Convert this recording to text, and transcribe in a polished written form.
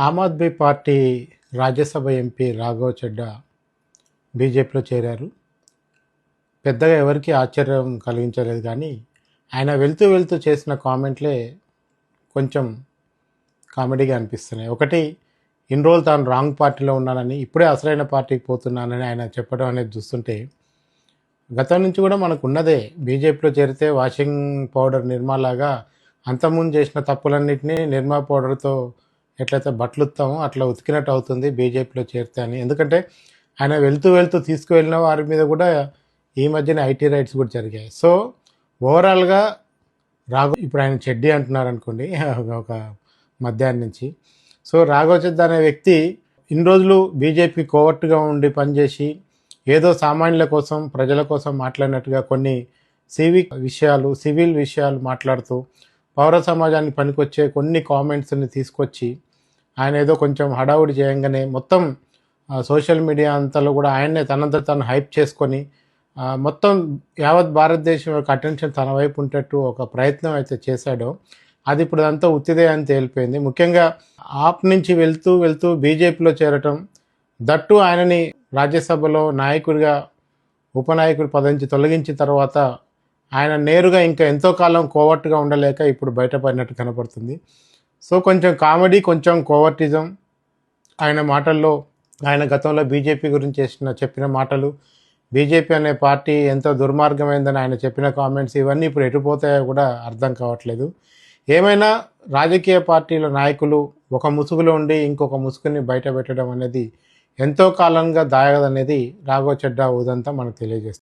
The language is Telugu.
ఆమ్ ఆద్మీ పార్టీ రాజ్యసభ ఎంపీ రాఘవ్ చెడ్డా బీజేపీలో చేరారు. పెద్దగా ఎవరికీ ఆశ్చర్యం కలిగించలేదు, కానీ ఆయన వెళ్తూ వెళ్తూ చేసిన కామెంట్లే కొంచెం కామెడీగా అనిపిస్తున్నాయి. ఒకటి, ఇన్ని రోజులు తాను రాంగ్ పార్టీలో ఉన్నానని, ఇప్పుడే అసలైన పార్టీకి పోతున్నానని ఆయన చెప్పడం అనేది చూస్తుంటే, గతం నుంచి కూడా మనకు ఉన్నదే. బీజేపీలో చేరితే వాషింగ్ పౌడర్ నిర్మాలాగా అంతకుముందు చేసిన తప్పులన్నింటినీ నిర్మా పౌడర్తో ఎట్లయితే బట్టలు ఉత్తామో అట్లా ఉతికినట్టు అవుతుంది బీజేపీలో చేరితే అని. ఎందుకంటే ఆయన వెళ్తూ వెళ్తూ తీసుకువెళ్ళిన వారి మీద కూడా ఈ మధ్యన ఐటీ రైట్స్ కూడా జరిగాయి. సో ఓవరాల్గా ఇప్పుడు ఆయన చెడ్డీ అంటున్నారు అనుకోండి ఒక మధ్యాహ్నం నుంచి. సో రాఘవ్ చెడ్డా అనే వ్యక్తి ఇన్ని రోజులు బీజేపీ కోవర్ట్గా ఉండి పనిచేసి ఏదో సామాన్యుల కోసం ప్రజల కోసం మాట్లాడినట్టుగా కొన్ని సివిల్ విషయాలు మాట్లాడుతూ పౌర సమాజానికి పనికొచ్చే కొన్ని కామెంట్స్ని తీసుకొచ్చి ఆయన ఏదో కొంచెం హడావుడి చేయంగానే మొత్తం సోషల్ మీడియా అంతలో కూడా ఆయన్నే తనంతా తను హైప్ చేసుకొని మొత్తం యావత్ భారతదేశం యొక్క అటెన్షన్ తన వైపు ఉండేట్టు ఒక ప్రయత్నం అయితే చేశాడో అది ఇప్పుడు అంతా ఉత్తిదే అని తేలిపోయింది. ముఖ్యంగా ఆప్ నుంచి వెళ్తూ వెళ్తూ బీజేపీలో చేరటం, దట్టు ఆయనని రాజ్యసభలో నాయకుడిగా ఉపనాయకుడి పదవి నుంచి తొలగించిన తర్వాత ఆయన నేరుగా ఇంకా ఎంతో కాలం కోవర్ట్గా ఉండలేక ఇప్పుడు బయటపడినట్టు కనపడుతుంది. సో కొంచెం కామెడీ, కొంచెం కోవర్టిజం ఆయన మాటల్లో, ఆయన గతంలో బీజేపీ గురించి చెప్పిన మాటలు, బీజేపీ అనే పార్టీ ఎంతో దుర్మార్గమైందని ఆయన చెప్పిన కామెంట్స్, ఇవన్నీ ఇప్పుడు ఎటుపోతాయో కూడా అర్థం కావట్లేదు. ఏమైనా రాజకీయ పార్టీల నాయకులు ఒక ముసుగులో ఉండి ఇంకొక ముసుగుని బయట పెట్టడం అనేది ఎంతో కాలంగా దాగదనేది రాఘవ్ చెడ్డా ఉదంతా మనకు తెలియజేస్తుంది.